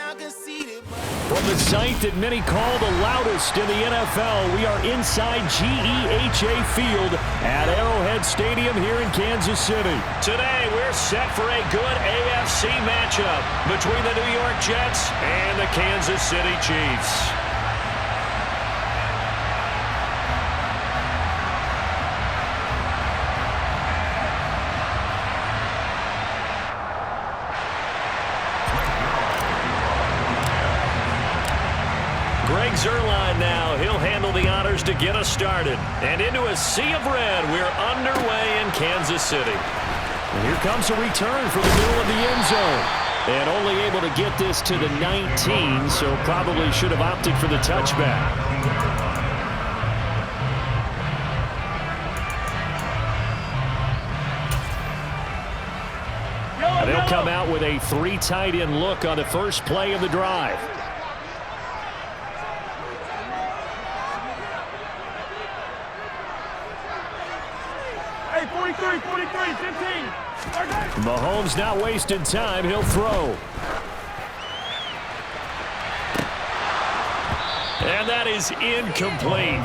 From the site that many call the loudest in the NFL, we are inside GEHA Field at Arrowhead Stadium here in Kansas City. Today, we're set for a good AFC matchup between the New York Jets and the Kansas City Chiefs. Zuerlein now. He'll handle the honors to get us started. And into a sea of red, we're underway in Kansas City. And here comes a return for the middle of the end zone. And only able to get this to the 19, so probably should have opted for the touchback. And they'll come out with a 3 tight end look on the first play of the drive. Mahomes not wasting time. He'll throw. And that is incomplete.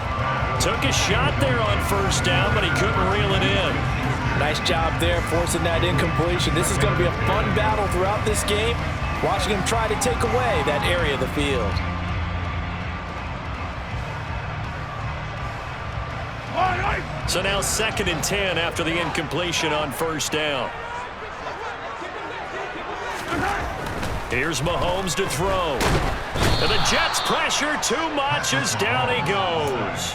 Took a shot there on first down, but he couldn't reel it in. Nice job there forcing that incompletion. This is going to be a fun battle throughout this game. Watching him try to take away that area of the field. So now 2nd and 10 after the incompletion on first down. Here's Mahomes to throw. And the Jets pressure too much as down he goes.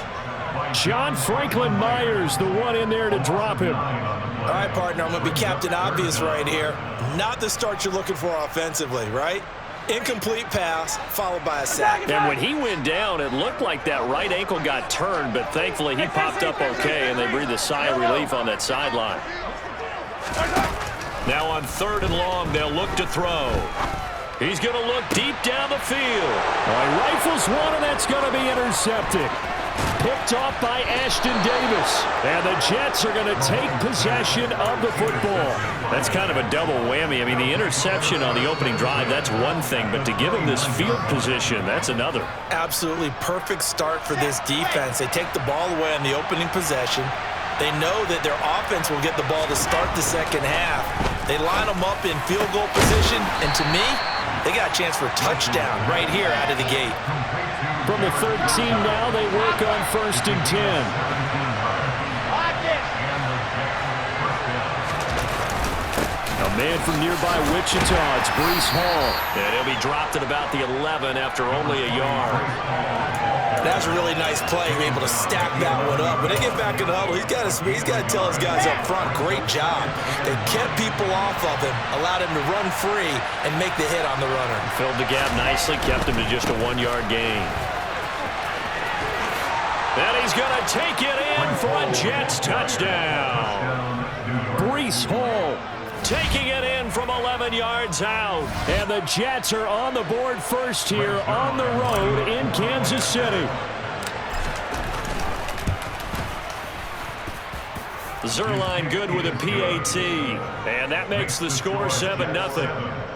John Franklin Myers, the one in there to drop him. All right, partner, I'm going to be Captain Obvious right here. Not the start you're looking for offensively, right? Incomplete pass, followed by a sack. And when he went down, it looked like that right ankle got turned, but thankfully he popped up okay, and they breathed a sigh of relief on that sideline. Now on 3rd and long, they'll look to throw. He's going to look deep down the field. Well, he rifles one, and that's going to be intercepted. Picked off by Ashton Davis. And the Jets are going to take possession of the football. That's kind of a double whammy. I mean, the interception on the opening drive, that's one thing. But to give him this field position, that's another. Absolutely perfect start for this defense. They take the ball away on the opening possession. They know that their offense will get the ball to start the second half. They line them up in field goal position. And to me, they got a chance for a touchdown right here out of the gate. From the 13 now, they work on 1st and 10. A man from nearby Wichita, it's Breece Hall. And he'll be dropped at about the 11 after only a yard. That's a really nice play. He's able to stack that one up. When they get back in the huddle, he's got to tell his guys up front, great job. They kept people off of him, allowed him to run free, and make the hit on the runner. Filled the gap nicely, kept him to just a 1-yard gain. And he's going to take it in for a Jets touchdown. Breece Hall taking it in from 11 yards out. And the Jets are on the board first here on the road in Kansas City. Zuerlein good with a PAT. And that makes the score 7-0.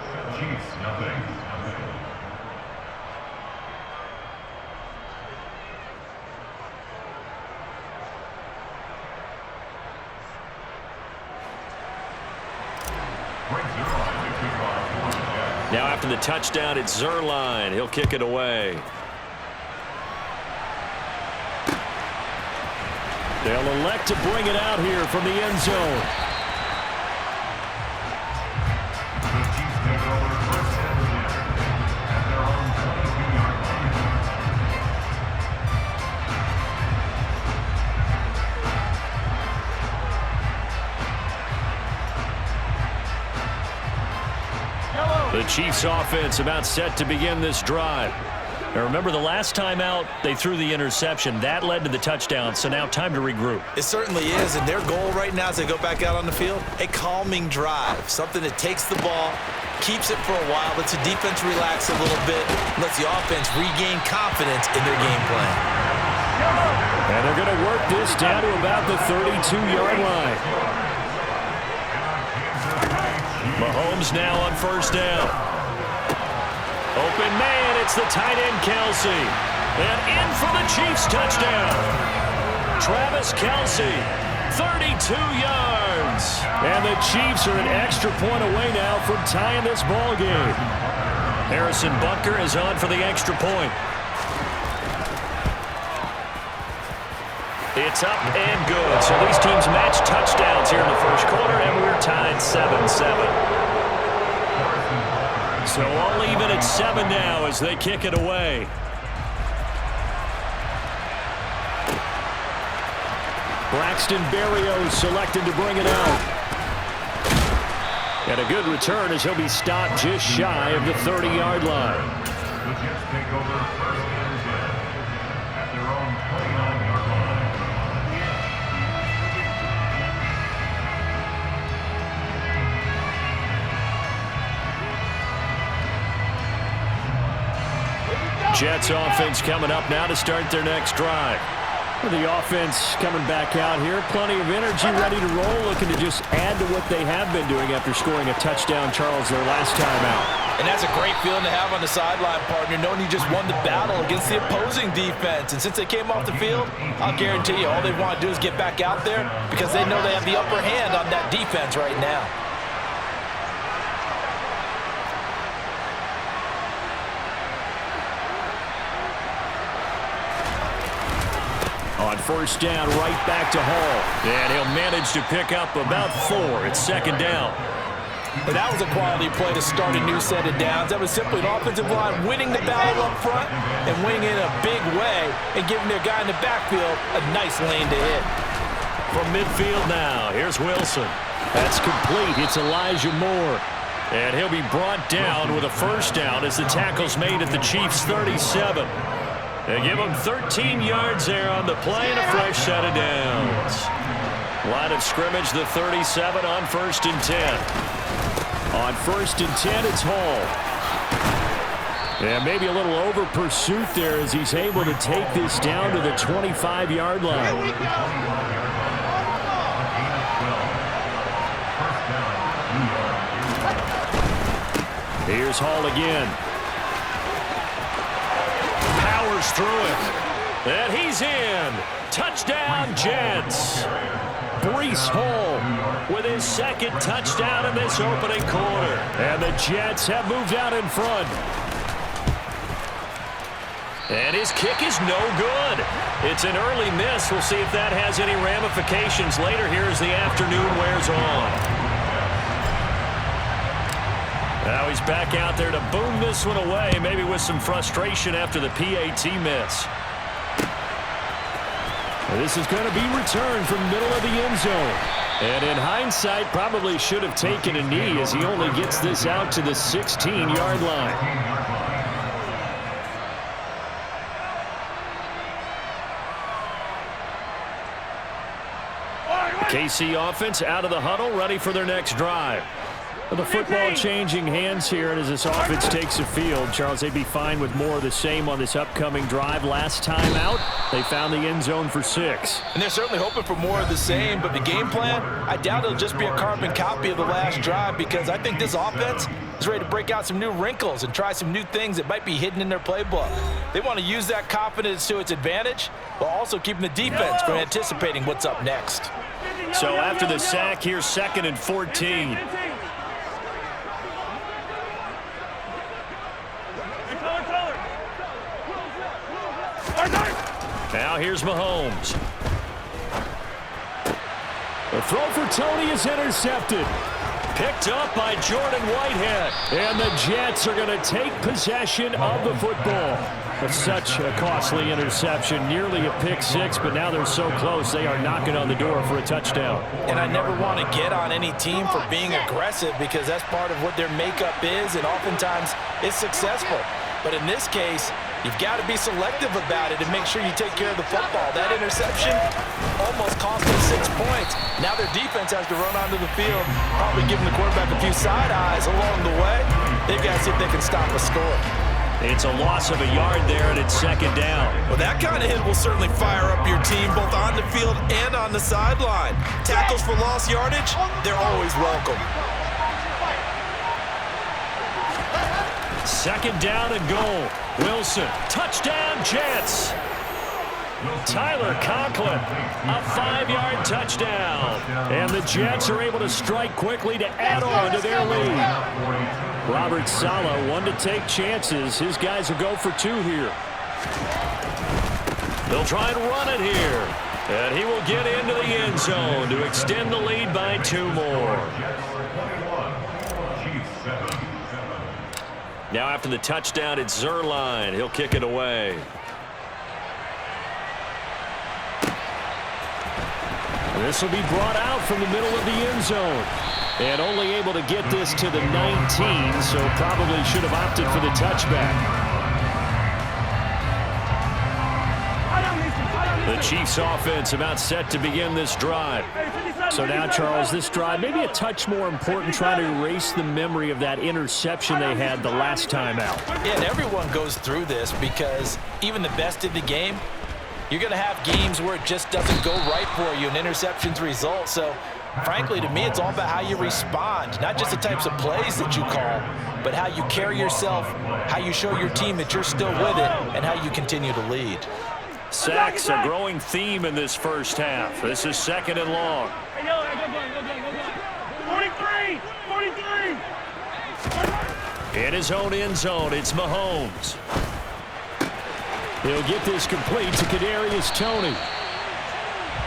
Now after the touchdown, it's Zuerlein. He'll kick it away. They'll elect to bring it out here from the end zone. The Chiefs offense about set to begin this drive. Now remember, the last time out, they threw the interception. That led to the touchdown, so now time to regroup. It certainly is, and their goal right now as they go back out on the field, a calming drive, something that takes the ball, keeps it for a while, lets the defense relax a little bit, lets the offense regain confidence in their game plan. And they're going to work this down to about the 32-yard line. Mahomes now on first down. Open man, it's the tight end Kelce. And in for the Chiefs touchdown. Travis Kelce, 32 yards. And the Chiefs are an extra point away now from tying this ball game. Harrison Butker is on for the extra point. It's up and good. So these teams match touchdowns here in the first quarter, and we're tied 7-7. So all even at 7 now as they kick it away. Braxton Berrios selected to bring it out. And a good return as he'll be stopped just shy of the 30-yard line. The Jets take over first and 10 at their own 29-yard line. Jets offense coming up now to start their next drive. The offense coming back out here. Plenty of energy, ready to roll, looking to just add to what they have been doing after scoring a touchdown, Charles, their last time out. And that's a great feeling to have on the sideline, partner, knowing you just won the battle against the opposing defense. And since they came off the field, I'll guarantee you all they want to do is get back out there because they know they have the upper hand on that defense right now. On first down, right back to Hall. And he'll manage to pick up about 4. It's second down. But that was a quality play to start a new set of downs. That was simply an offensive line winning the battle up front and winning in a big way and giving their guy in the backfield a nice lane to hit. From midfield now, here's Wilson. That's complete. It's Elijah Moore. And he'll be brought down with a first down as the tackle's made at the Chiefs' 37. They give him 13 yards there on the play and a fresh set of downs. Line of scrimmage, the 37 on first and 10. On first and 10, it's Hall. And maybe a little over pursuit there as he's able to take this down to the 25-yard line. Here's Hall again. Powers through it. And he's in. Touchdown, Jets. Breece Hall with his second touchdown in this opening quarter. And the Jets have moved out in front. And his kick is no good. It's an early miss. We'll see if that has any ramifications later here as the afternoon wears on. Now he's back out there to boom this one away, maybe with some frustration after the PAT miss. This is going to be returned from middle of the end zone. And in hindsight, probably should have taken a knee as he only gets this out to the 16-yard line. The KC offense out of the huddle, ready for their next drive. The football changing hands here, and as this offense takes the field, Charles, they'd be fine with more of the same on this upcoming drive. Last time out, they found the end zone for 6. And they're certainly hoping for more of the same, but the game plan, I doubt it'll just be a carbon copy of the last drive because I think this offense is ready to break out some new wrinkles and try some new things that might be hidden in their playbook. They want to use that confidence to its advantage while also keeping the defense from anticipating what's up next. So after the sack, here's 2nd and 14. Now here's Mahomes. The throw for Tony is intercepted. Picked up by Jordan Whitehead. And the Jets are going to take possession of the football. But such a costly interception, nearly a pick 6, but now they're so close they are knocking on the door for a touchdown. And I never want to get on any team for being aggressive because that's part of what their makeup is, and oftentimes it's successful. But in this case, you've got to be selective about it and make sure you take care of the football. That interception almost cost them 6 points. Now their defense has to run onto the field, probably giving the quarterback a few side eyes along the way. They've got to see if they can stop a score. It's a loss of a yard there, and it's 2nd down. Well, that kind of hit will certainly fire up your team both on the field and on the sideline. Tackles for lost yardage, they're always welcome. Second down and goal. Wilson, touchdown Jets. Tyler Conklin, a 5-yard touchdown. And the Jets are able to strike quickly to add on to their lead. Robert Saleh, one to take chances. His guys will go for 2 here. They'll try and run it here. And he will get into the end zone to extend the lead by 2 more. Now after the touchdown, it's Zuerlein. He'll kick it away. This will be brought out from the middle of the end zone. And only able to get this to the 19, so probably should have opted for the touchback. The Chiefs offense about set to begin this drive. So now, Charles, this drive maybe a touch more important, trying to erase the memory of that interception they had the last time out. Yeah, and everyone goes through this because even the best in the game, you're going to have games where it just doesn't go right for you, and interceptions result. So, frankly, to me, it's all about how you respond, not just the types of plays that you call, but how you carry yourself, how you show your team that you're still with it, and how you continue to lead. Sacks, a growing theme in this first half. This is 2nd and long. 43! In his own end zone, it's Mahomes. He'll get this complete to Kadarius Toney.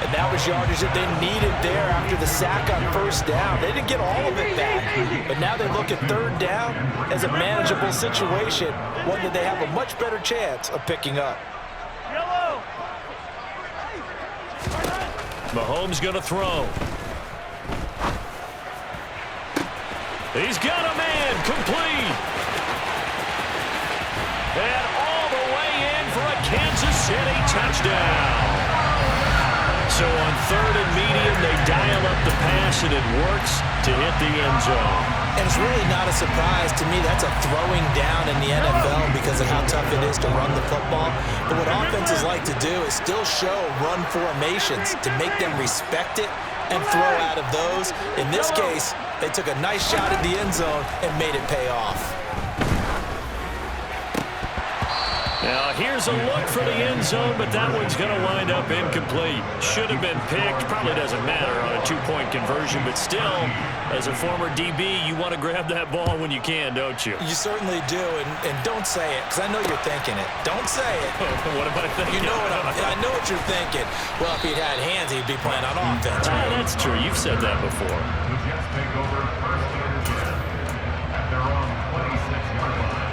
And that was yardage that they needed there after the sack on 1st down. They didn't get all of it back, but now they look at 3rd down as a manageable situation, one that they have a much better chance of picking up. Mahomes going to throw. He's got a man complete. And all the way in for a Kansas City touchdown. So on 3rd and medium, they dial up the pass, and it works to hit the end zone. And it's really not a surprise to me. That's a throwing down in the NFL because of how tough it is to run the football. But what offenses like to do is still show run formations to make them respect it and throw out of those. In this case, they took a nice shot at the end zone and made it pay off. Now here's a look for the end zone, but that one's going to wind up incomplete. Should have been picked. Probably doesn't matter on a 2-point conversion, but still, as a former DB, you want to grab that ball when you can, don't you? You certainly do, and don't say it, because I know you're thinking it. Don't say it. What am I thinking? You know I know what you're thinking. Well, if he'd had hands, he'd be playing on offense. That's true. You've said that before. The Jets take over 1st and 10 at their own 26-yard line.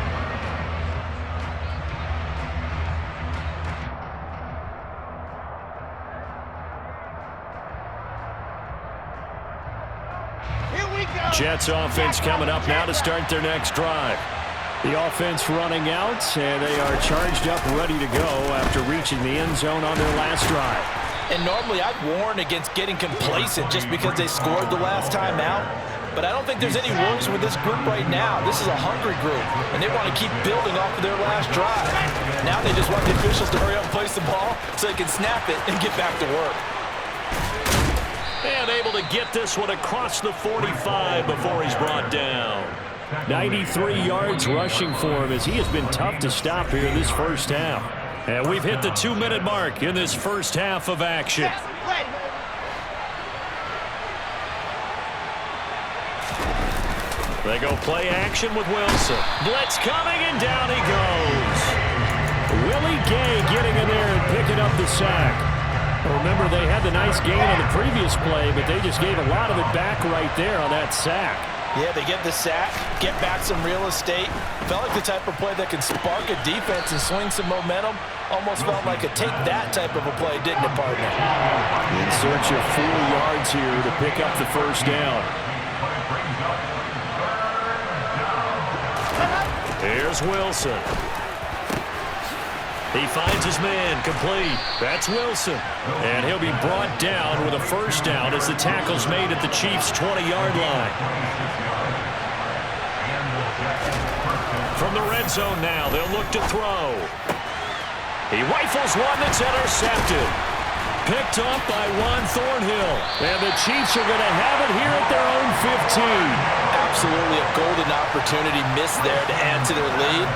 Jets offense coming up now to start their next drive. The offense running out, and they are charged up, ready to go after reaching the end zone on their last drive. And normally I'd warn against getting complacent just because they scored the last time out. But I don't think there's any worries with this group right now. This is a hungry group, and they want to keep building off of their last drive. Now they just want the officials to hurry up and place the ball so they can snap it and get back to work. And able to get this one across the 45 before he's brought down. 93 yards rushing for him as he has been tough to stop here in this first half. And we've hit the 2-minute mark in this first half of action. They go play action with Wilson. Blitz coming, and down he goes. Willie Gay getting in there and picking up the sack. Remember, they had the nice gain on the previous play, but they just gave a lot of it back right there on that sack. Yeah, they get the sack, get back some real estate. Felt like the type of play that can spark a defense and swing some momentum. Almost felt like a take that type of a play, didn't it, partner? In search of 4 yards here to pick up the first down. Here's Wilson. He finds his man complete. That's Wilson. And he'll be brought down with a first down as the tackle's made at the Chiefs' 20-yard line. From the red zone now, they'll look to throw. He rifles one that's intercepted. Picked up by Juan Thornhill. And the Chiefs are going to have it here at their own 15. Absolutely a golden opportunity opportunity missed there to add to their lead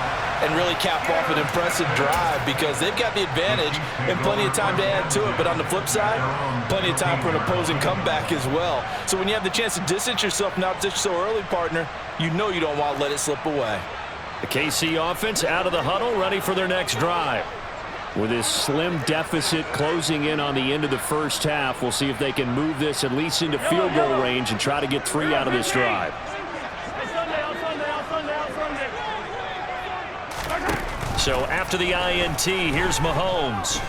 and really cap off an impressive drive because they've got the advantage and plenty of time to add to it. But on the flip side, plenty of time for an opposing comeback as well. So when you have the chance to distance yourself from the opposition so early, partner, you know you don't want to let it slip away. The KC offense out of the huddle, ready for their next drive. With this slim deficit closing in on the end of the first half, we'll see if they can move this at least into field goal range and try to get 3 out of this drive. So after the INT, here's Mahomes.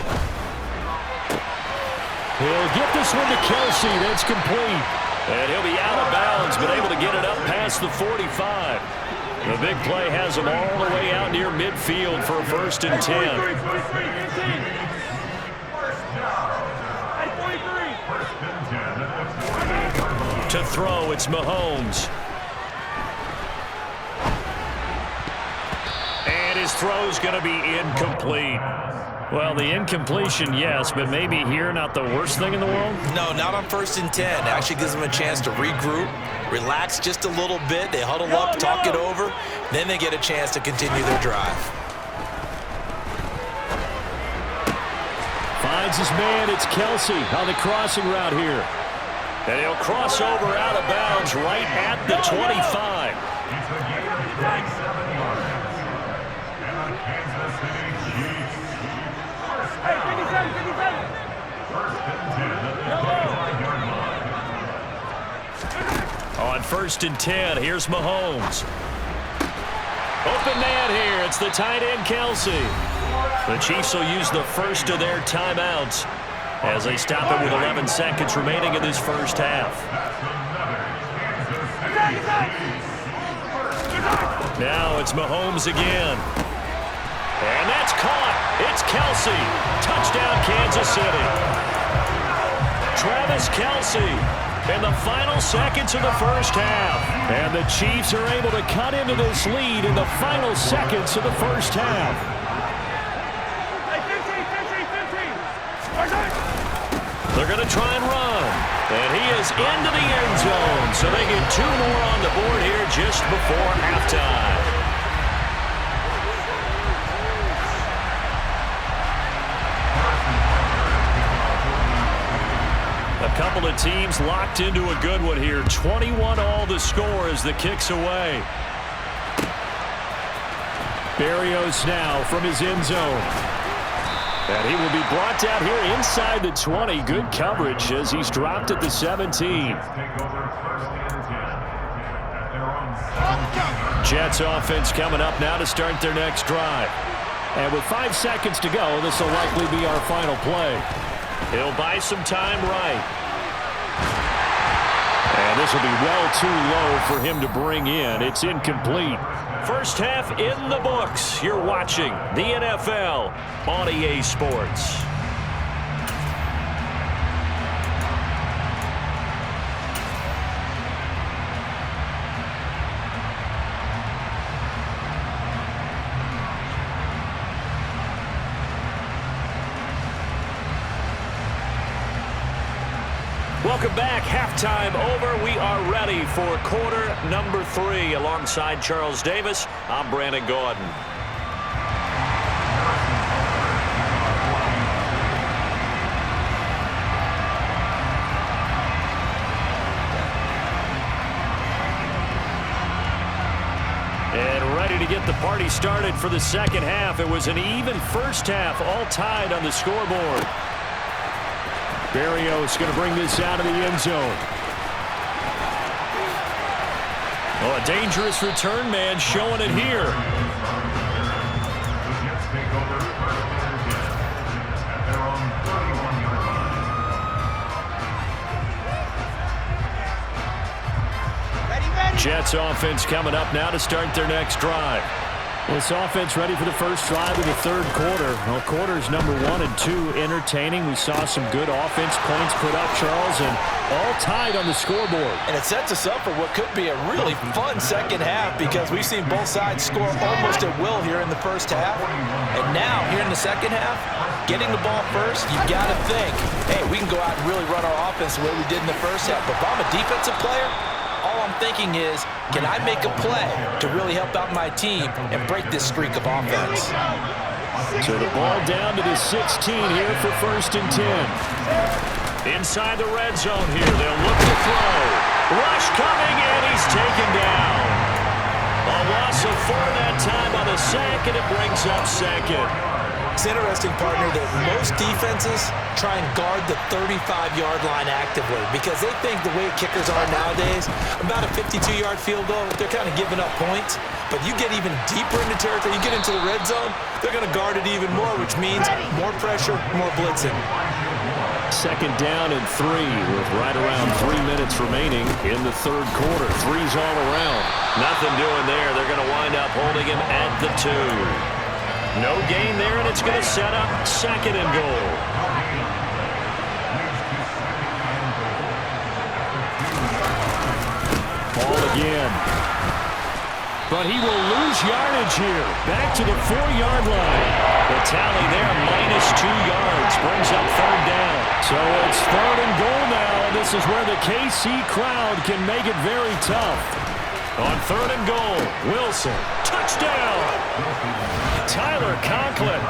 He'll get this one to Kelce. That's complete. And he'll be out of bounds, but able to get it up past the 45. The big play has him all the way out near midfield for a 1st and 10. To throw, it's Mahomes. And his throw's going to be incomplete. Well, the incompletion, yes, but maybe here not the worst thing in the world? No, not on 1st and 10. It actually gives them a chance to regroup, relax just a little bit. They huddle up, talk it over. Then they get a chance to continue their drive. Finds his man. It's Kelce on the crossing route here. And he'll cross over out of bounds right at the 25. On 1st and 10, here's Mahomes. Open man here. It's the tight end, Kelce. The Chiefs will use the first of their timeouts as they stop it with 11 seconds remaining in this first half. Now it's Mahomes again. And that's caught. It's Kelce. Touchdown, Kansas City. Travis Kelce in the final seconds of the first half. And the Chiefs are able to cut into this lead in the final seconds of the first half. They're going to try and run. And he is into the end zone. So they get 2 more on the board here just before halftime. A couple of teams locked into a good one here. 21 all the score as the kick's away. Berrios now from his end zone. And he will be brought down here inside the 20. Good coverage as he's dropped at the 17. Jets offense coming up now to start their next drive. And with 5 seconds to go, this will likely be our final play. He'll buy some time right. And this will be well too low for him to bring in. It's incomplete. First half in the books. You're watching the NFL on EA Sports. Welcome back. Halftime over. We are ready for quarter number 3. Alongside Charles Davis, I'm Brandon Gordon. And ready to get the party started for the second half. It was an even first half, all tied on the scoreboard. Berrios going to bring this out of the end zone. Oh, a dangerous return man showing it here. Jets offense coming up now to start their next drive. This offense ready for the first drive of the third quarter. Well, quarters number 1 and 2 entertaining. We saw some good offense points put up, Charles, and all tied on the scoreboard. And it sets us up for what could be a really fun second half because we've seen both sides score almost at will here in the first half. And now, here in the second half, getting the ball first, you've got to think, hey, we can go out and really run our offense the way we did in the first half. But if I'm a defensive player, all I'm thinking is, can I make a play to really help out my team and break this streak of offense. So the ball down to the 16 here for 1st and 10. Inside the red zone here, they'll look to throw. Rush coming, and he's taken down. A loss of 4 that time on the sack, and it brings up 2nd. It's interesting, partner, that most defenses try and guard the 35-yard line actively because they think the way kickers are nowadays, about a 52-yard field goal, they're kind of giving up points. But you get even deeper into territory, you get into the red zone, they're going to guard it even more, which means more pressure, more blitzing. 2nd down and 3 with right around 3 minutes remaining in the 3rd quarter. 3's all around. Nothing doing there. They're going to wind up holding him at the 2. No gain there, and it's going to set up 2nd and goal. Ball again. But he will lose yardage here. Back to the 4-yard line. The tally there, -2 yards, brings up 3rd down. So it's 3rd and goal now, and this is where the KC crowd can make it very tough. On 3rd and goal, Wilson, touchdown! Tyler Conklin,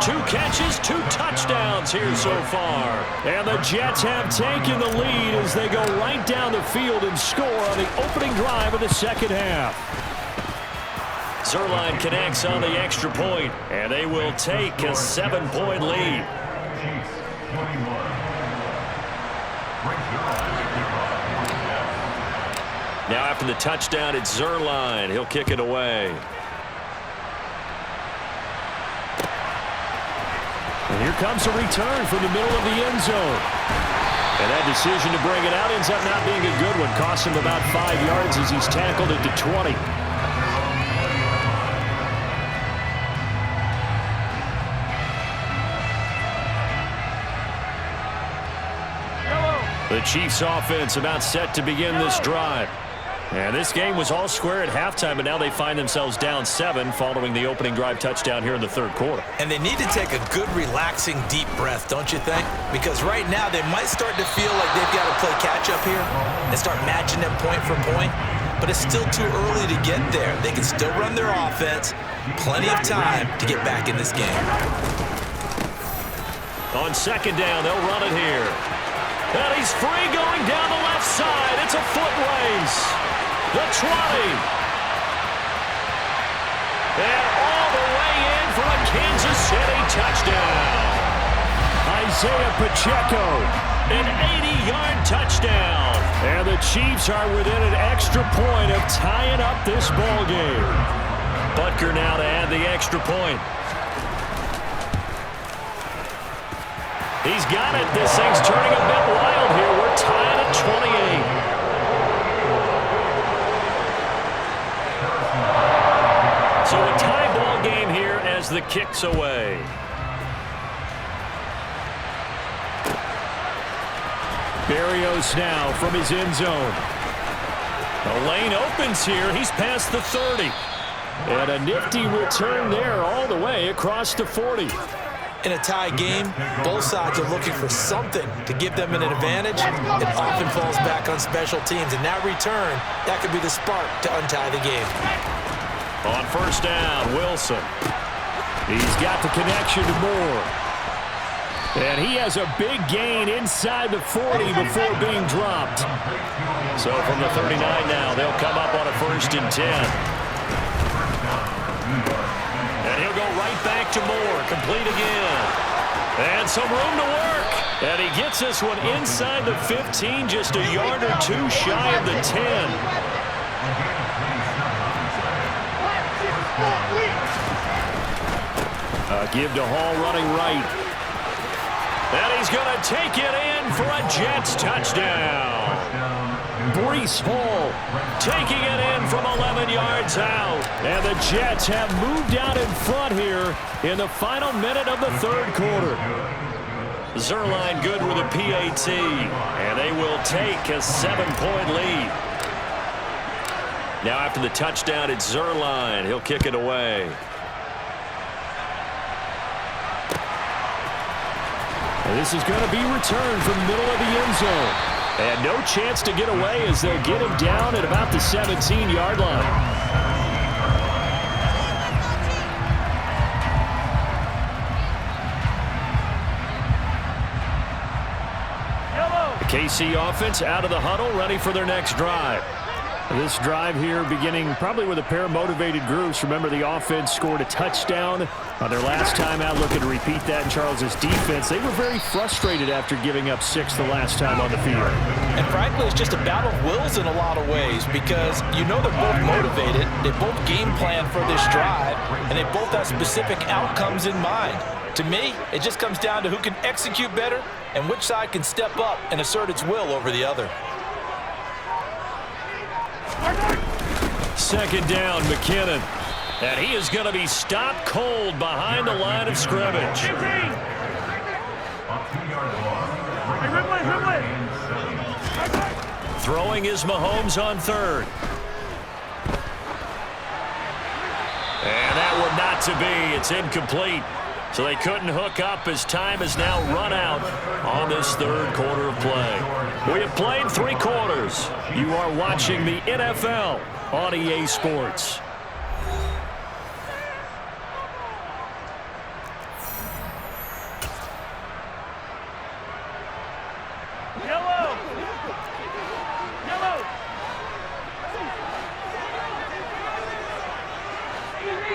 2 catches, 2 touchdowns here so far. And the Jets have taken the lead as they go right down the field and score on the opening drive of the 2nd half. Zuerlein connects on the extra point, and they will take a 7-point lead. Now after the touchdown, it's Zuerlein. He'll kick it away. And here comes a return from the middle of the end zone. And that decision to bring it out ends up not being a good one. Costs him about 5 yards as he's tackled at the 20. The Chiefs offense about set to begin this drive. And this game was all square at halftime, but now they find themselves down 7 following the opening drive touchdown here in the 3rd quarter. And they need to take a good, relaxing, deep breath, don't you think? Because right now they might start to feel like they've got to play catch-up here and start matching them point for point. But it's still too early to get there. They can still run their offense. Plenty of time to get back in this game. On 2nd down, they'll run it here. And he's free going down the left side. It's a foot race. The 20. And all the way in for a Kansas City touchdown. Isaiah Pacheco, an 80-yard touchdown. And the Chiefs are within an extra point of tying up this ball game. Butker now to add the extra point. He's got it. This thing's turning a bit wild here. We're tied at 28. So a tie ball game here as the kick's away. Berrios now from his end zone. The lane opens here. He's past the 30. And a nifty return there all the way across the 40. In a tie game, both sides are looking for something to give them an advantage. It often falls back on special teams. And that return, that could be the spark to untie the game. On 1st down, Wilson. He's got the connection to Moore. And he has a big gain inside the 40 before being dropped. So from the 39 now, they'll come up on a 1st and 10. And he'll go right back to Moore. Complete again. And some room to work. And he gets this one inside the 15, just a yard or 2 shy of the 10. Give to Hall running right. And he's going to take it in for a Jets touchdown. Breece Hall taking it in from 11 yards out. And the Jets have moved out in front here in the final minute of the 3rd quarter. Zuerlein good with a PAT. And they will take a 7-point lead. Now after the touchdown, it's Zuerlein. He'll kick it away. And this is going to be returned from the middle of the end zone. And no chance to get away as they'll get him down at about the 17-yard line. KC offense out of the huddle, ready for their next drive. This drive here beginning probably with a pair of motivated groups. Remember, the offense scored a touchdown on their last time out, looking to repeat that in Charles's defense. They were very frustrated after giving up 6 the last time on the field. And frankly, it's just a battle of wills in a lot of ways because you know they're both motivated, they both game plan for this drive, and they both have specific outcomes in mind. To me, it just comes down to who can execute better and which side can step up and assert its will over the other. Second down, McKinnon. And he is going to be stopped cold behind the line of scrimmage. Throwing is Mahomes on third. And that one not to be. It's incomplete. So they couldn't hook up as time has now run out on this third quarter of play. We have played 3 quarters. You are watching the NFL on EA Sports. Yellow! Yellow!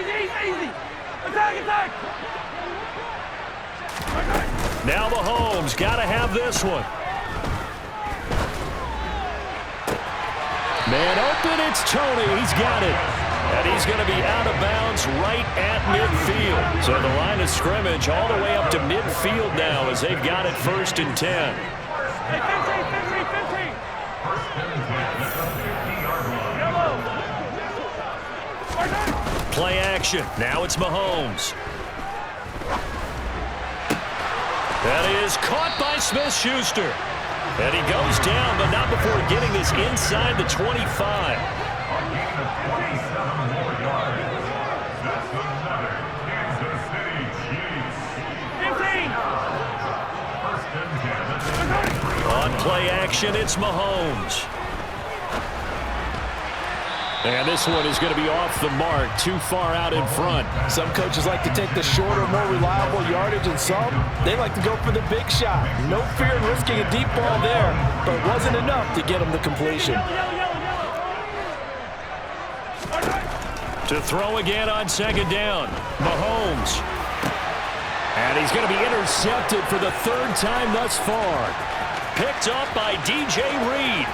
Easy! Attack! Now Mahomes got to have this one. Man open, it's Tony. He's got it. And he's going to be out of bounds right at midfield. So the line of scrimmage all the way up to midfield now as they've got it 1st and 10. Hey, 15. Play action. Now it's Mahomes. That is caught by Smith-Schuster. And he goes down, but not before getting this inside the 25. On play action, it's Mahomes. And this one is going to be off the mark, too far out in front. Some coaches like to take the shorter, more reliable yardage, and some, they like to go for the big shot. No fear in risking a deep ball there, but it wasn't enough to get them the completion. To throw again on 2nd down, Mahomes. And he's going to be intercepted for the 3rd time thus far. Picked up by DJ Reed.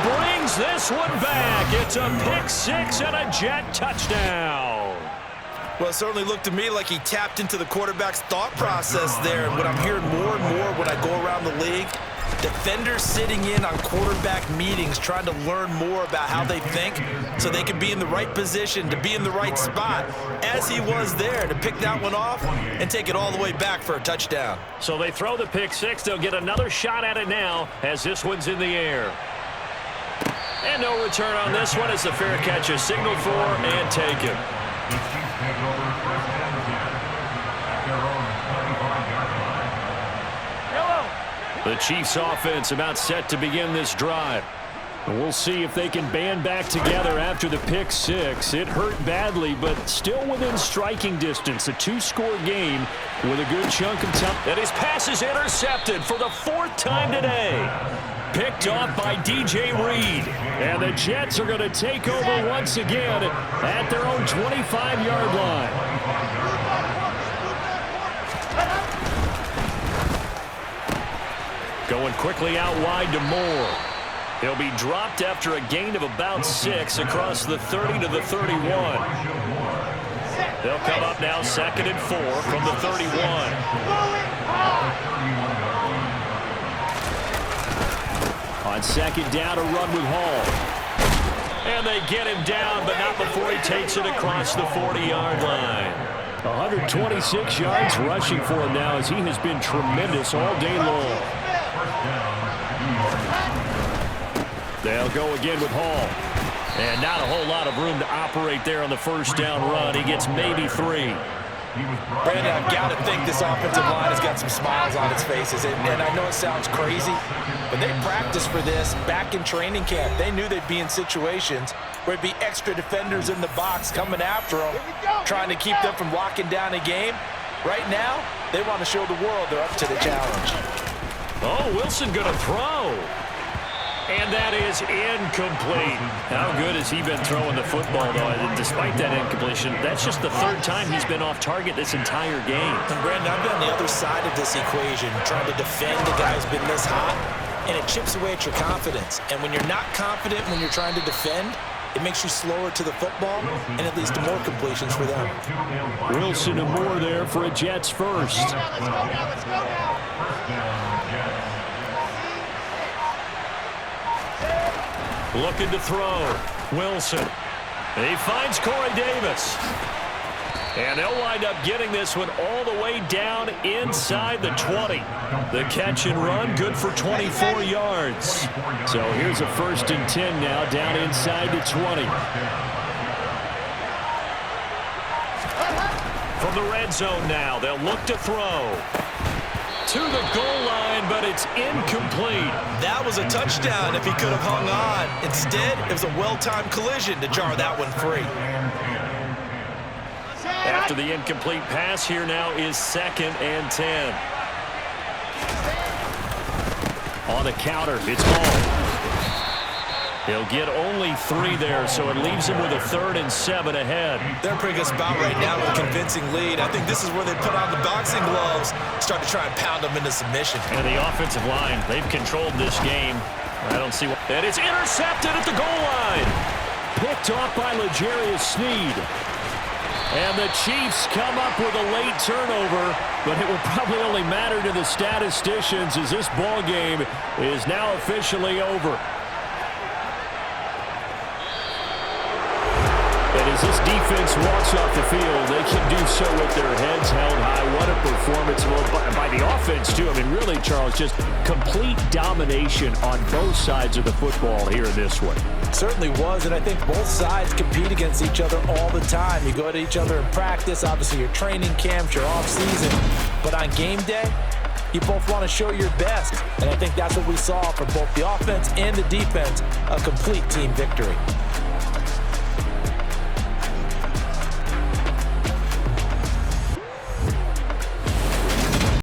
Brings this one back. It's a pick 6 and a Jet touchdown. Well, it certainly looked to me like he tapped into the quarterback's thought process there. And what I'm hearing more and more when I go around the league, defenders sitting in on quarterback meetings trying to learn more about how they think so they can be in the right position, to be in the right spot, as he was there to pick that one off and take it all the way back for a touchdown. So they throw the pick 6. They'll get another shot at it now as this one's in the air. And no return on this one as the fair catch is signaled for and taken. The Chiefs offense about set to begin this drive. And we'll see if they can band back together after the pick 6. It hurt badly, but still within striking distance. A 2-score game with a good chunk of time. And his pass is intercepted for the 4th time today. Picked off by DJ Reed. And the Jets are going to take over once again at their own 25-yard line. Going quickly out wide to Moore. He'll be dropped after a gain of about 6 across the 30 to the 31. They'll come up now 2nd and 4 from the 31. On 2nd down, a run with Hall. And they get him down, but not before he takes it across the 40-yard line. 126 yards rushing for him now as he has been tremendous all day long. They'll go again with Hall. And not a whole lot of room to operate there on the 1st down run. He gets maybe 3. Brandon, I've got to think this offensive line has got some smiles on its faces. And I know it sounds crazy, but they practiced for this back in training camp. They knew they'd be in situations where it'd be extra defenders in the box coming after them, trying to keep them from locking down a game. Right now, they want to show the world they're up to the challenge. Oh, Wilson going to throw. And that is incomplete. How good has he been throwing the football, though? And despite that incompletion, that's just the third time he's been off target this entire game. And Brandon, I've been on the other side of this equation, trying to defend a guy who's been this hot, and it chips away at your confidence. And when you're not confident when you're trying to defend, it makes you slower to the football, and it leads to more completions for them. Wilson and Moore there for a Jets first. Let's go now, let's go now. First down, Jets. Looking to throw. Wilson. He finds Corey Davis. And they'll wind up getting this one all the way down inside the 20. The catch and run, good for 24 yards. So here's a 1st and 10 now, down inside the 20. From the red zone now, they'll look to throw. To the goal line, but it's incomplete. That was a touchdown if he could have hung on. Instead, it was a well-timed collision to jar that one free. After the incomplete pass, here now is 2nd and 10. On the counter, it's Ball. He'll get only 3 there, so it leaves him with a 3rd and 7 ahead. They're a pretty good spot right now with a convincing lead. I think this is where they put on the boxing gloves, start to try and pound them into submission. And the offensive line, they've controlled this game. I don't see what... And it's intercepted at the goal line. Picked off by L'Jarius Sneed. And the Chiefs come up with a late turnover, but it will probably only matter to the statisticians as this ball game is now officially over. And as this defense walks off the field, they can do so with their heads held high. What a performance by the offense, too. I mean, really, Charles, just complete domination on both sides of the football here in this one. Certainly was, and I think both sides compete against each other all the time. You go at each other in practice, obviously your training camps, your off-season. But on game day, you both want to show your best. And I think that's what we saw from both the offense and the defense, a complete team victory.